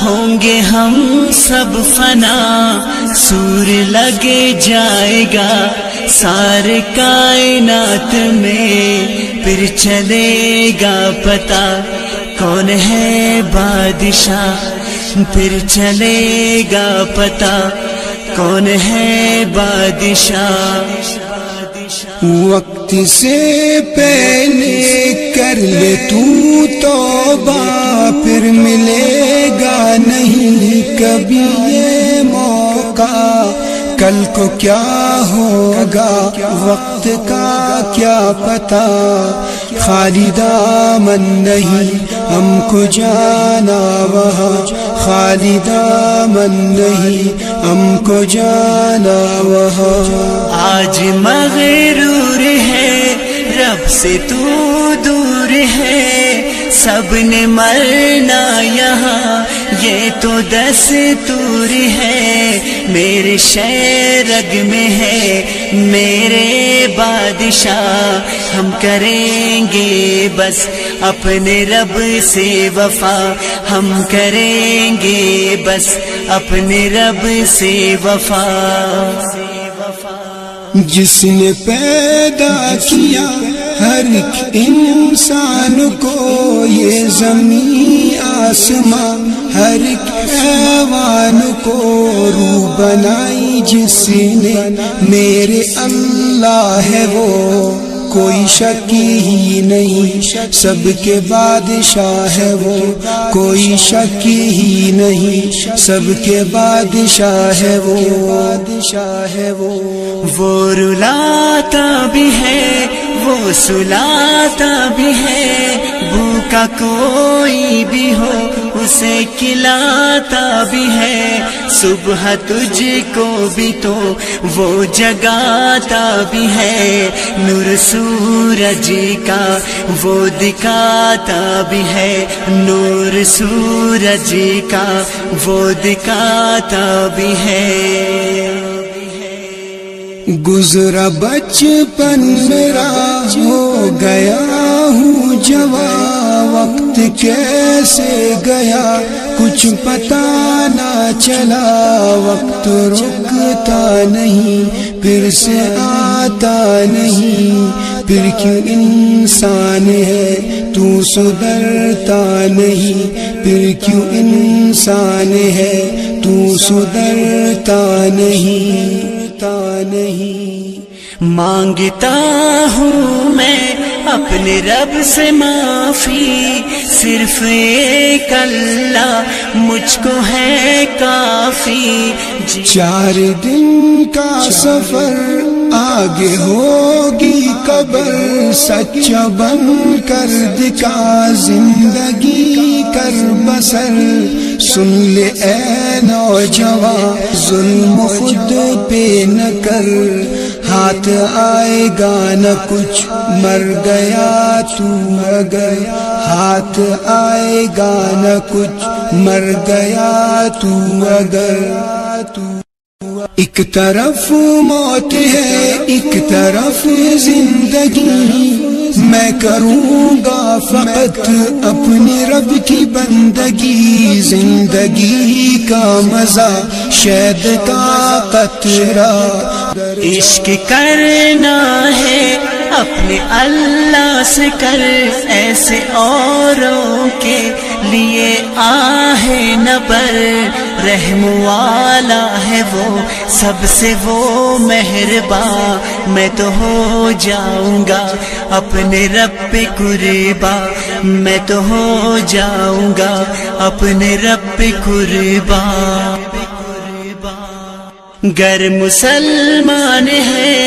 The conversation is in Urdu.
ہوں گے ہم سب فنا، سور لگے جائے گا سارے کائنات میں، پھر چلے گا پتہ کون ہے بادشاہ، پھر چلے گا پتہ کون ہے بادشاہ۔ وقت سے پہلے کر لے تو توبہ، پھر ملے گا نہیں کبھی یہ موقع، کل کو کیا ہوگا وقت کا کیا پتہ، خالی دامن نہیں ہم کو جانا وہاں، خالی دامن نہیں ہم کو جانا وہاں۔ آج مغرور ہے رب سے تو دور ہے، سب نے مرنا یہاں یہ تو دستور ہے، میرے شہر رگ میں ہے میرے بادشاہ، ہم کریں گے بس اپنے رب سے وفا، ہم کریں گے بس اپنے رب سے وفا۔ جس نے پیدا کیا ہر ایک انسان کو، یہ زمین آسمان ہر ایک حیوان کو، روح بنائی جس نے میرے اللہ ہے وہ، کوئی شک ہی نہیں سب کے بادشاہ ہے وہ، کوئی شک ہی نہیں سب کے بادشاہ ہے وہ، بادشاہ ہے وہ۔ وہ رلاتا بھی ہے وہ سلاتا بھی ہے، بھوکا کوئی بھی ہو اسے کھلاتا بھی ہے، صبح تجھ کو بھی تو وہ جگاتا بھی ہے، نور سورج کا وہ دکھاتا بھی ہے، نور سورج کا وہ دکھاتا بھی ہے۔ گزرا بچپن میرا ہو گیا ہوں جوان، وقت کیسے گیا کچھ پتہ نہ چلا، وقت رکتا نہیں پھر سے آتا نہیں، پھر کیوں انسان ہے تو سدھرتا نہیں، پھر کیوں انسان ہے تو سدھرتا نہیں، نہیں۔ مانگتا ہوں میں اپنے رب سے معافی، صرف ایک اللہ مجھ کو ہے کافی، 4 دن کا سفر آگے ہوگی قبر، سچا بن کر دکھا زندگی کر بسر، سن لے اے نوجوان ظلم خود پہ نہ کر، ہاتھ آئے گا نہ کچھ مر گیا تو اگر، ہاتھ آئے گا نہ کچھ مر گیا تو اگر، ایک طرف موت ہے ایک طرف زندگی، میں کروں گا فقط اپنے رب کی بندگی، زندگی کا مزہ شہد کا قطرہ، عشق کرنا ہے اپنے اللہ سے کر، ایسے اوروں کے لیے آہ نہ بر، رحم والا ہے وہ سب سے وہ مہربان، میں تو ہو جاؤں گا اپنے رب پہ قربان، میں تو ہو جاؤں گا اپنے رب پہ قربان۔ گر مسلمان ہے